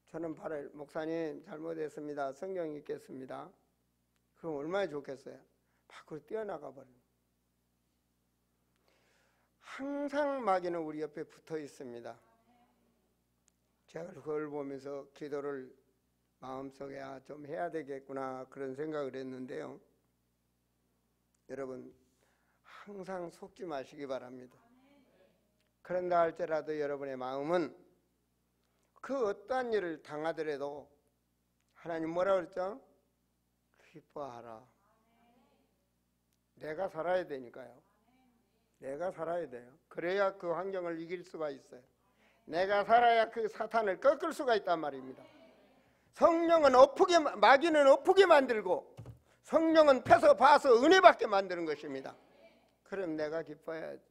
저는 바로 목사님 잘못했습니다. 성경 읽겠습니다. 그럼 얼마나 좋겠어요. 밖으로 뛰어나가 버려요. 항상 마귀는 우리 옆에 붙어 있습니다. 제가 그걸 보면서 기도를 마음속에 좀 해야 되겠구나 그런 생각을 했는데요. 여러분 항상 속지 마시기 바랍니다. 그런다 할지라도 여러분의 마음은 그 어떠한 일을 당하더라도 하나님 뭐라 그랬죠? 기뻐하라. 내가 살아야 되니까요. 내가 살아야 돼요. 그래야 그 환경을 이길 수가 있어요. 내가 살아야 그 사탄을 꺾을 수가 있단 말입니다. 성령은 마귀는 엎게 만들고 성령은 펴서 봐서 은혜 받게 만드는 것입니다. 그럼 내가 기뻐야지.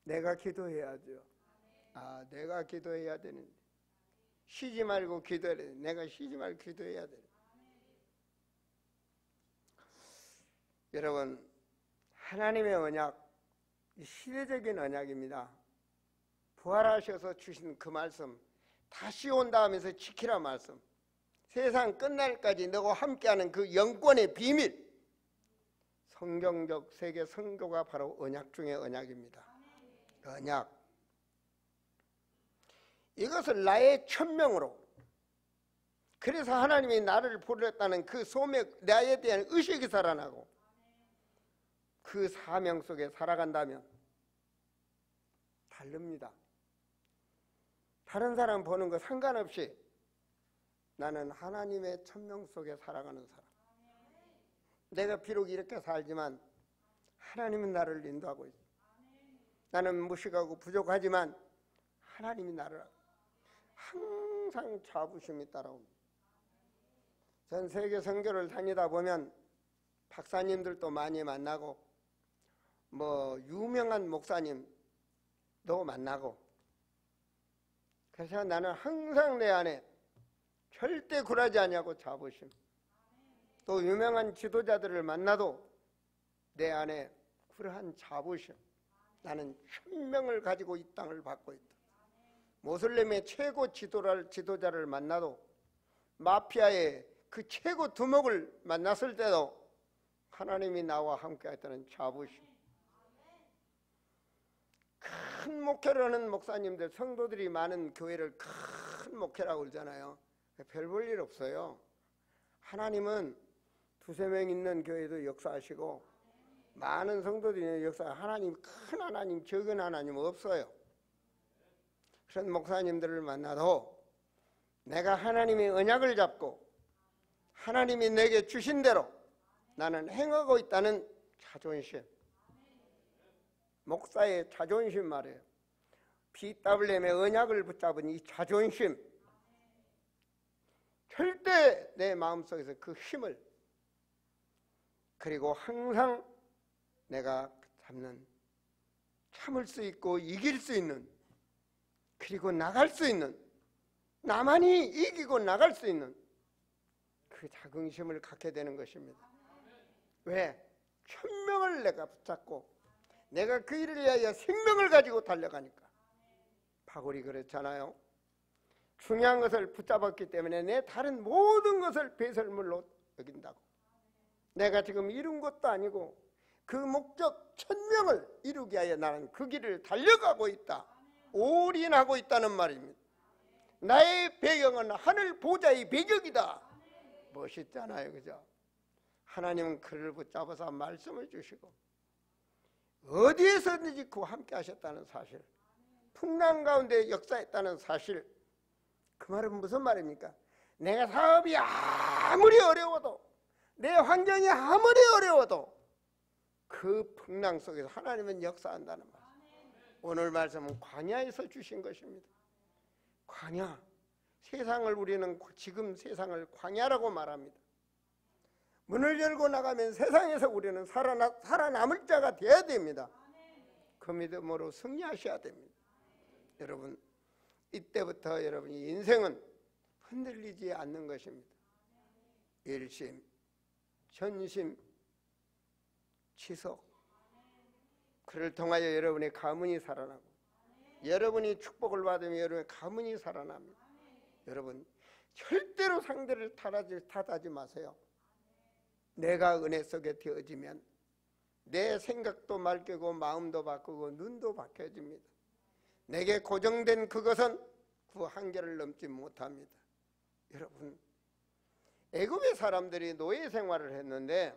내가 기도해야죠. 내가 기도해야 되는데 쉬지 말고 기도해야 돼. 내가 쉬지 말고 기도해야 돼. 여러분 하나님의 언약, 시대적인 언약입니다. 부활하셔서 주신 그 말씀, 다시 온다 하면서 지키라 말씀, 세상 끝날까지 너와 함께하는 그 영권의 비밀, 성경적 세계 선교가 바로 언약 중의 언약입니다. 언약. 이것을 나의 천명으로, 그래서 하나님이 나를 부르셨다는 그 소명, 나에 대한 의식이 살아나고 그 사명 속에 살아간다면 다릅니다. 다른 사람 보는 거 상관없이 나는 하나님의 천명 속에 살아가는 사람. 내가 비록 이렇게 살지만 하나님은 나를 인도하고 있어. 나는 무식하고 부족하지만 하나님이 나를 항상 자부심이 따라옵니다. 전 세계 선교를 다니다 보면 박사님들도 많이 만나고 유명한 목사님도 만나고, 그래서 나는 항상 내 안에 절대 굴하지 아니하고 자부심, 또 유명한 지도자들을 만나도 내 안에 그러한 자부심, 나는 천명을 가지고 이 땅을 받고 있다. 모슬렘의 최고 지도자를 만나도, 마피아의 그 최고 두목을 만났을 때도 하나님이 나와 함께 했다는 자부심. 큰 목회를 하는 목사님들, 성도들이 많은 교회를 큰 목회라고 그러잖아요. 별 볼 일 없어요. 하나님은 두세 명 있는 교회도 역사하시고 많은 성도들이 있는 역사, 하나님, 큰 하나님, 적은 하나님 없어요. 그런 목사님들을 만나도 내가 하나님의 언약을 잡고 하나님이 내게 주신 대로 나는 행하고 있다는 자존심, 목사의 자존심 말이에요. BWM의 언약을 붙잡은 이 자존심, 절대 내 마음속에서 그 힘을, 그리고 항상 내가 잡는, 참을 수 있고 이길 수 있는, 그리고 나갈 수 있는, 나만이 이기고 나갈 수 있는 그 자긍심을 갖게 되는 것입니다. 왜? 천명을 내가 붙잡고 내가 그 일을 위하여 생명을 가지고 달려가니까. 바울이 그랬잖아요. 중요한 것을 붙잡았기 때문에 내 다른 모든 것을 배설물로 여긴다고. 내가 지금 이룬 것도 아니고 그 목적 천명을 이루기 위하여 나는 그 길을 달려가고 있다, 올인하고 있다는 말입니다. 나의 배경은 하늘 보좌의 배경이다. 멋있잖아요, 그죠? 하나님은 그를 붙잡아서 말씀을 주시고 어디에서든지 그와 함께 하셨다는 사실, 풍랑 가운데 역사했다는 사실. 그 말은 무슨 말입니까? 내가 사업이 아무리 어려워도, 내 환경이 아무리 어려워도 그 풍랑 속에서 하나님은 역사한다는 말. 오늘 말씀은 광야에서 주신 것입니다. 광야. 세상을, 우리는 지금 세상을 광야라고 말합니다. 문을 열고 나가면 세상에서 우리는 살아남을 자가 되어야 됩니다. 그 믿음으로 승리하셔야 됩니다. 여러분, 이때부터 여러분이 인생은 흔들리지 않는 것입니다. 일심, 전심, 지속. 그를 통하여 여러분의 가문이 살아나고, 여러분이 축복을 받으면 여러분의 가문이 살아납니다. 여러분, 절대로 상대를 탓하지 마세요. 내가 은혜 속에 되어지면 내 생각도 맑고 마음도 바꾸고 눈도 바뀌어집니다. 내게 고정된 그것은 그 한계를 넘지 못합니다. 여러분, 애굽의 사람들이 노예 생활을 했는데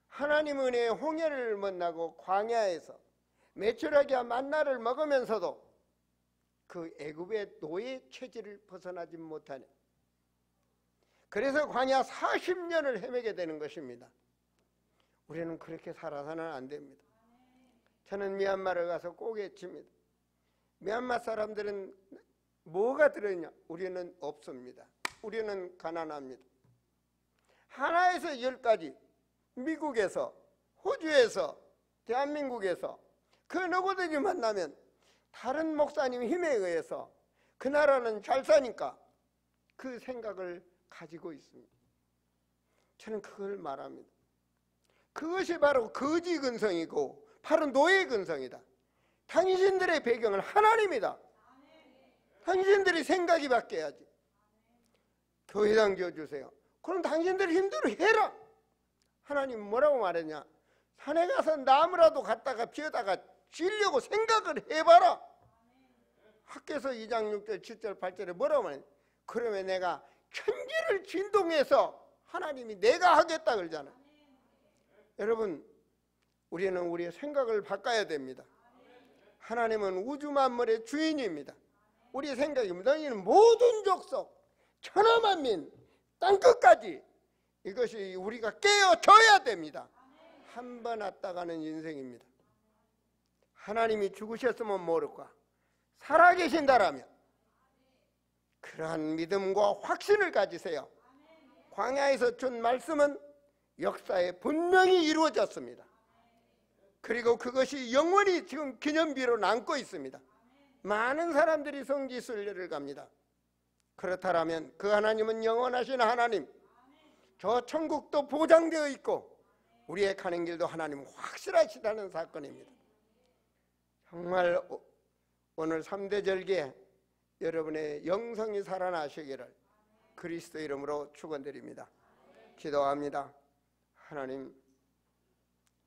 하나님 은혜의 홍해를 만나고 광야에서 메추라기와 만나를 먹으면서도 그 애굽의 노예 체질을 벗어나지 못하네. 그래서 광야 40년을 헤매게 되는 것입니다. 우리는 그렇게 살아서는 안 됩니다. 저는 미얀마를 가서 꼭 외칩니다. 미얀마 사람들은 뭐가 들어있냐? 우리는 없습니다. 우리는 가난합니다. 하나에서 10까지, 미국에서, 호주에서, 대한민국에서 그 누구든지 만나면 다른 목사님 힘에 의해서 그 나라는 잘 사니까 그 생각을 가지고 있습니다. 저는 그걸 말합니다. 그것이 바로 거지 근성이고 바로 노예 근성이다. 당신들의 배경은 하나님이다. 당신들이 생각이 바뀌어야지. 교회당 지어주세요. 그럼 당신들이 힘대로 해라. 하나님 뭐라고 말했냐? 산에 가서 나무라도 갖다가 피워다가 지으려고 생각을 해봐라. 학개서 2장 6절 7절 8절에 뭐라고 말했냐? 그러면 내가 천지를 진동해서 하나님이 내가 하겠다 그러잖아요. 여러분, 우리는 우리의 생각을 바꿔야 됩니다. 하나님은 우주 만물의 주인입니다. 우리의 생각입니다. 너희는 모든 족속, 천하만민, 땅끝까지 이것이 우리가 깨어져야 됩니다. 한 번 왔다가는 인생입니다. 하나님이 죽으셨으면 모를까? 살아계신다라면 그러한 믿음과 확신을 가지세요. 광야에서 준 말씀은 역사에 분명히 이루어졌습니다. 그리고 그것이 영원히 지금 기념비로 남고 있습니다. 많은 사람들이 성지순례를 갑니다. 그렇다면 그 하나님은 영원하신 하나님, 저 천국도 보장되어 있고 우리의 가는 길도 하나님은 확실하시다는 사건입니다. 정말 오늘 3대 절기에 여러분의 영성이 살아나시기를 그리스도 이름으로 축원드립니다. 기도합니다. 하나님,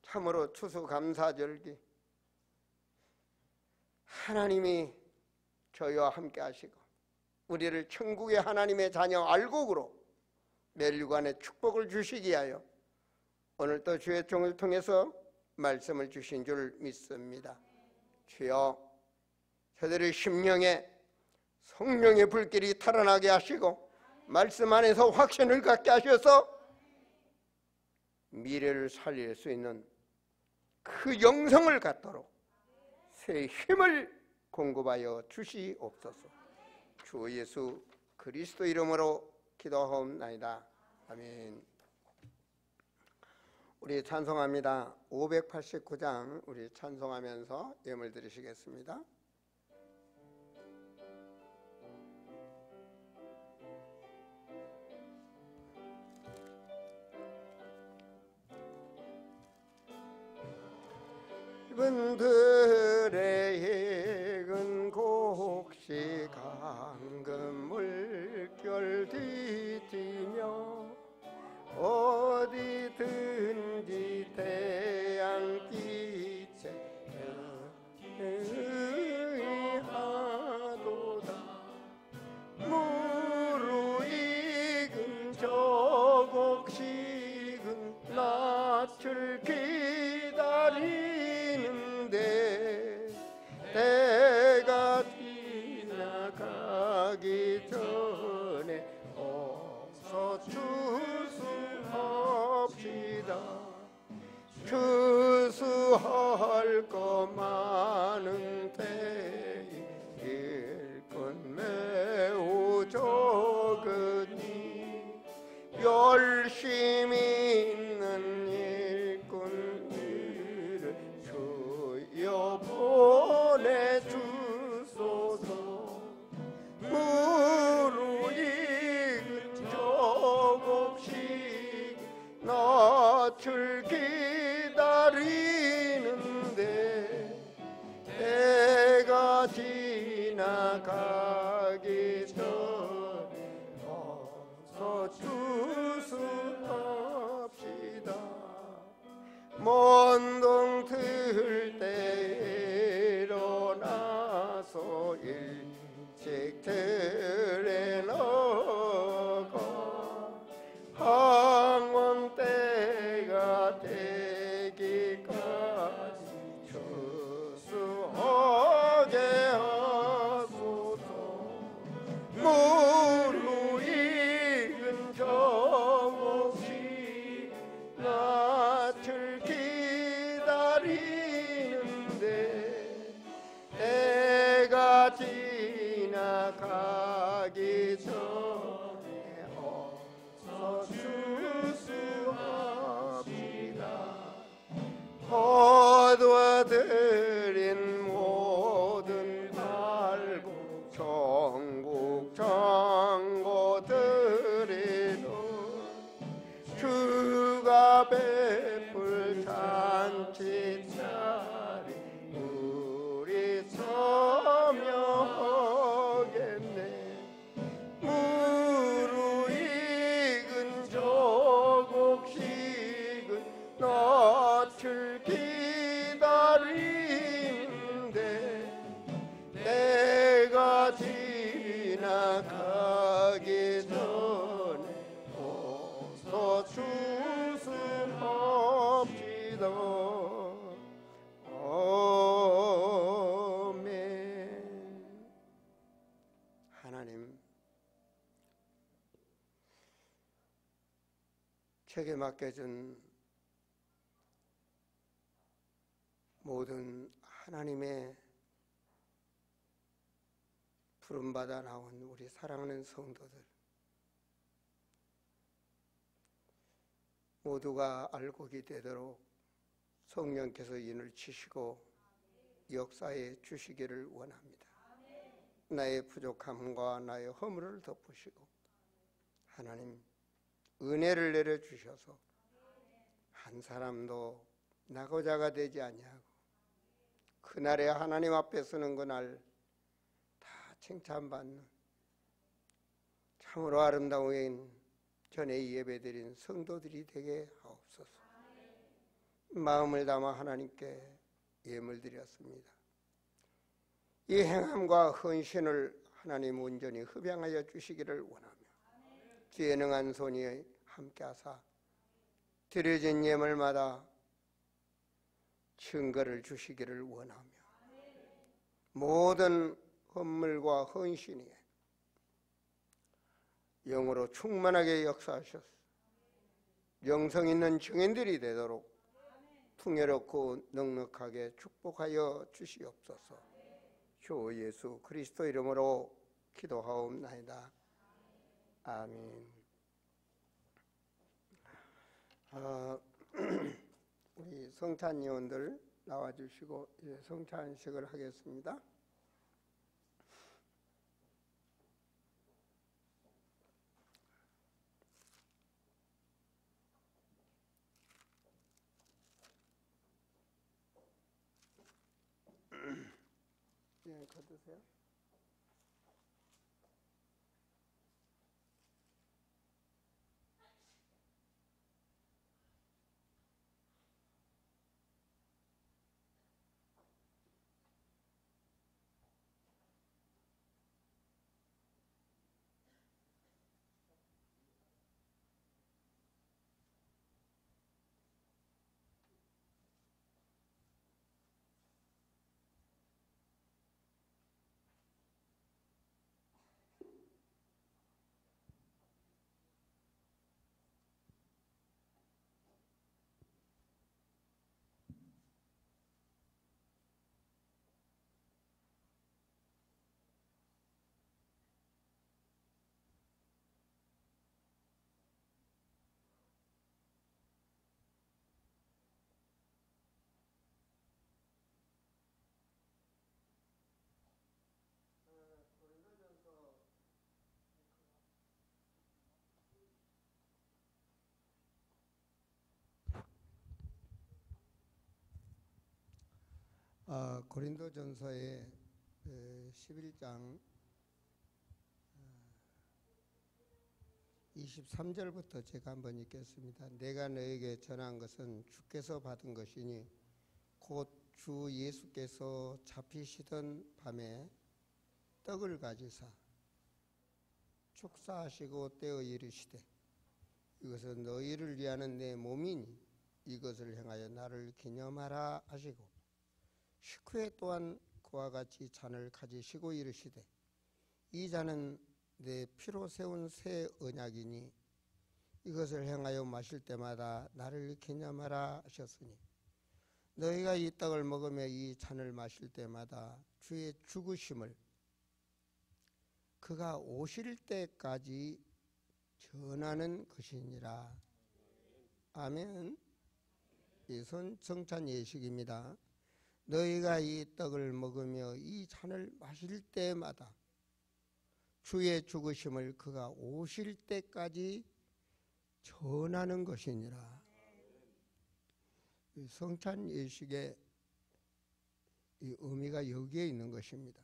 참으로 추수감사절기 하나님이 저희와 함께 하시고 우리를 천국의 하나님의 자녀 알곡으로 멸류관의 축복을 주시기 위하여 오늘 또 주의 종을 통해서 말씀을 주신 줄 믿습니다. 주여, 저들의 심령에 성령의 불길이 타라나게 하시고 말씀 안에서 확신을 갖게 하셔서 미래를 살릴 수 있는 그 영성을 갖도록 새 힘을 공급하여 주시옵소서. 주 예수 그리스도 이름으로 기도하옵나이다. 아멘. 우리 찬송합니다. 589장 우리 찬송하면서 예물 드리시겠습니다. 이분들의 익은 곡식 황금 물결 뒤지며 어디든지 태양빛에 의하도다. 무르익은 저 곡식은 낯을 기다리는데 때가 지나가기 전에 어서 추수합시다. 추수할 거 많은 때에 일꾼 매우 적으니 열심히 있는 일꾼들을 주여 보내주소서. 무르익은 저 곡식 낯을 기다리는데 때가 지나가기 전에 어서 추수합시다. 먼동 틀 때 일어나서 일찍 들에 넣어가 항원 때가 되기까지 추수하게 하소서. 제게 맡겨준 모든 하나님의 부름받아 나온 우리 사랑하는 성도들 모두가 알곡이 되도록 성령께서 인을 치시고 역사에 주시기를 원합니다. 나의 부족함과 나의 허물을 덮으시고 하나님 은혜를 내려주셔서 한 사람도 낙오자가 되지 아니하고 그날에 하나님 앞에 서는 그날 다 칭찬받는 참으로 아름다운 전에 예배드린 성도들이 되게 하옵소서. 마음을 담아 하나님께 예물 드렸습니다. 이 행함과 헌신을 하나님 온전히 흡양하여 주시기를 원하며 주의 능한 손이 함께하사 드려진 예물마다 증거를 주시기를 원하며 모든 헌물과 헌신이 영으로 충만하게 역사하셔서 영성 있는 증인들이 되도록 풍요롭고 넉넉하게 축복하여 주시옵소서. 주 예수 그리스도 이름으로 기도하옵나이다. 아멘. 우리 성찬 요원들 나와주시고 성찬식을 하겠습니다. 예, 거두세요. 고린도전서의 11장 23절부터 제가 한번 읽겠습니다. 내가 너에게 전한 것은 주께서 받은 것이니 곧 주 예수께서 잡히시던 밤에 떡을 가지사 축사하시고 떼어 이르시되 이것은 너희를 위하는 내 몸이니 이것을 행하여 나를 기념하라 하시고 식후에 또한 그와 같이 잔을 가지시고 이르시되 이 잔은 내 피로 세운 새 언약이니 이것을 행하여 마실 때마다 나를 기념하라 하셨으니 너희가 이 떡을 먹으며 이 잔을 마실 때마다 주의 죽으심을 그가 오실 때까지 전하는 것이니라. 아멘. 이 성찬 예식입니다. 너희가 이 떡을 먹으며 이 잔을 마실 때마다 주의 죽으심을 그가 오실 때까지 전하는 것이니라. 성찬 예식의 이 의미가 여기에 있는 것입니다.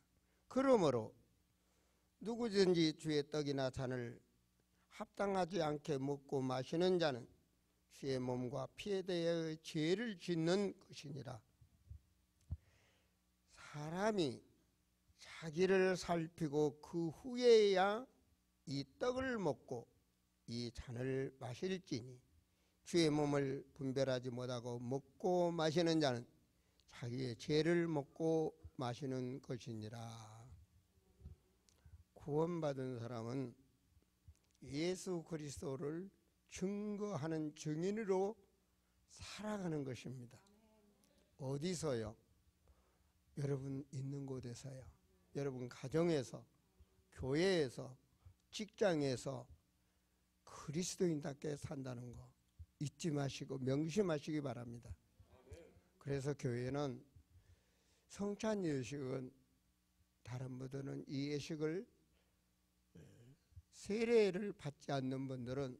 그러므로 누구든지 주의 떡이나 잔을 합당하지 않게 먹고 마시는 자는 주의 몸과 피에 대하여 죄를 짓는 것이니라. 사람이 자기를 살피고 그 후에야 이 떡을 먹고 이 잔을 마실지니 주의 몸을 분별하지 못하고 먹고 마시는 자는 자기의 죄를 먹고 마시는 것이니라. 구원받은 사람은 예수 그리스도를 증거하는 증인으로 살아가는 것입니다. 어디서요? 여러분 있는 곳에서요. 여러분 가정에서, 교회에서, 직장에서 그리스도인답게 산다는 거 잊지 마시고 명심하시기 바랍니다. 그래서 교회는 성찬 예식은 다른 분들은 이 예식을 세례를 받지 않는 분들은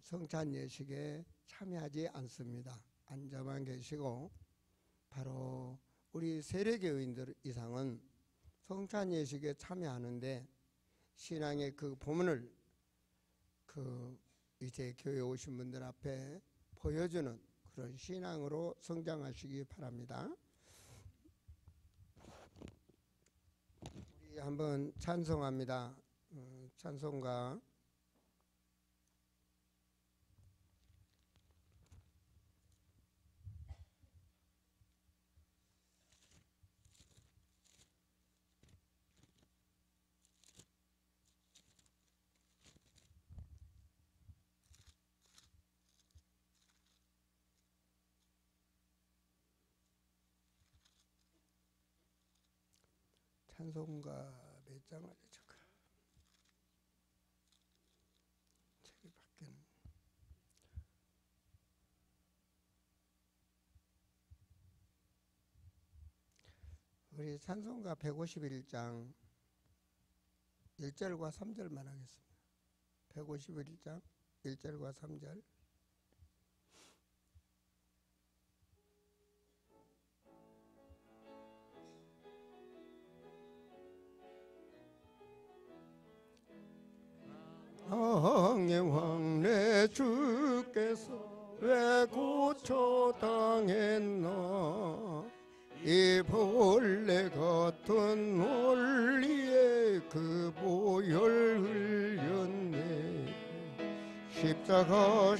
성찬 예식에 참여하지 않습니다. 앉아만 계시고, 바로 우리 세례교인들 이상은 성찬 예식에 참여하는데 신앙의 그 본문을 이제 교회 오신 분들 앞에 보여주는 그런 신앙으로 성장하시기 바랍니다. 우리 한번 찬송합니다. 찬송가 찬송가 몇 장 하죠? 책이 밖에는 우리 찬송가 151장 1절과 3절만 하겠습니다. 151장 1절과 3절. 왕의 내 주께서 왜 고초당했나? 이 벌레 같은 원리에 그 보혈 흘렸네. 십자가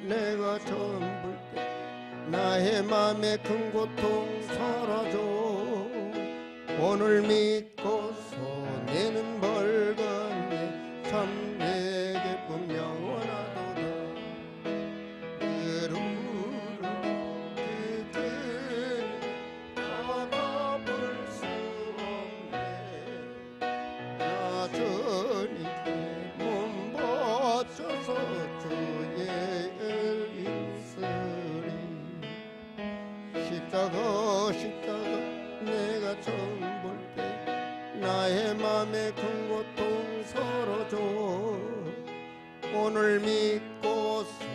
내가 처음 볼 때 나의 맘에 큰 고통 사라져. 오늘 믿고서 내는 벌받네. 참 내게 품 영원하도다. 받아볼 수 없네. 여전히 몸 바쳐서 주의 일쓰리. 십자가 내가 처음 볼 때 나의 맘에 큰 고통 사라져. 오늘 믿고서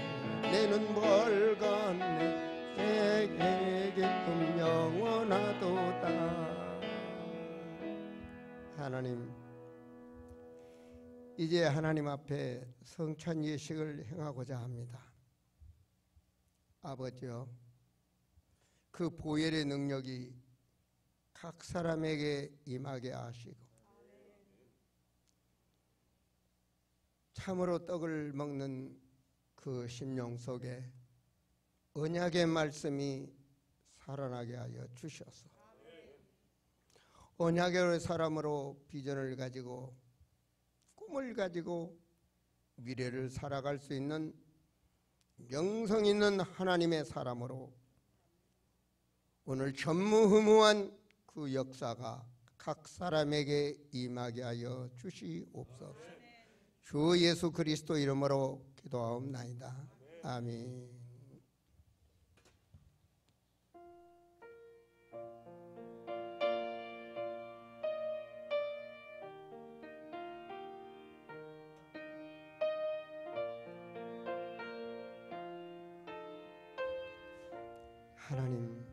내는 벌받네. 내게 품 영원하도다. 하나님, 이제 하나님 앞에 성찬 예식을 행하고자 합니다. 아버지여, 그 보혈의 능력이 각 사람에게 임하게 하시고 참으로 떡을 먹는 그 심령 속에 언약의 말씀이 살아나게 하여 주셔서 언약의 사람으로 비전을 가지고 꿈을 가지고 미래를 살아갈 수 있는 영성 있는 하나님의 사람으로 오늘 전무후무한 그 역사가 각 사람에게 임하게 하여 주시옵소서. 주 예수 그리스도 이름으로 기도하옵나이다. 아멘. 하나님,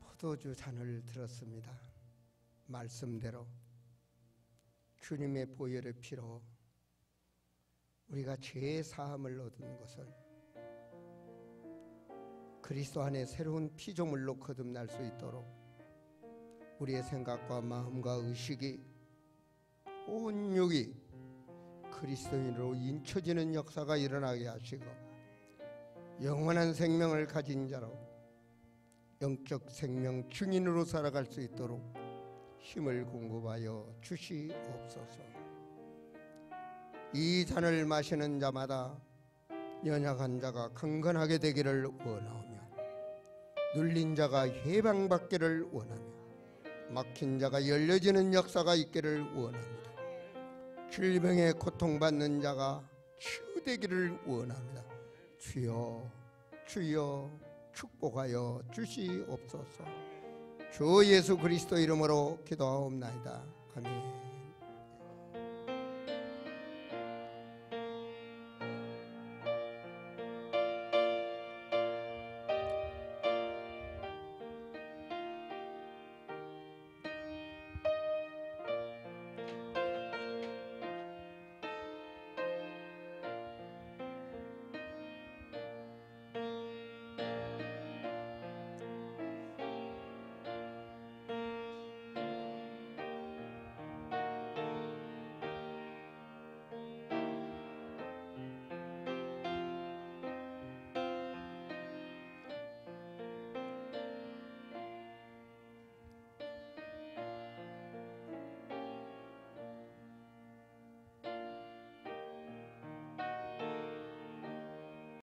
포도주 잔을 들었습니다. 말씀대로 주님의 보혈의 피로 우리가 죄의 사함을 얻은 것을 그리스도 안에 새로운 피조물로 거듭날 수 있도록 우리의 생각과 마음과 의식이 온 육이 그리스도인으로 인쳐지는 역사가 일어나게 하시고 영원한 생명을 가진 자로 영적 생명 증인으로 살아갈 수 있도록 힘을 공급하여 주시옵소서. 이 잔을 마시는 자마다 연약한 자가 강건하게 되기를 원하오며 눌린 자가 해방받기를 원하며 막힌 자가 열려지는 역사가 있기를 원합니다. 질병에 고통받는 자가 치유되기를 원합니다. 주여 주여 축복하여 주시옵소서. 주 예수 그리스도 이름으로 기도하옵나이다. 아멘.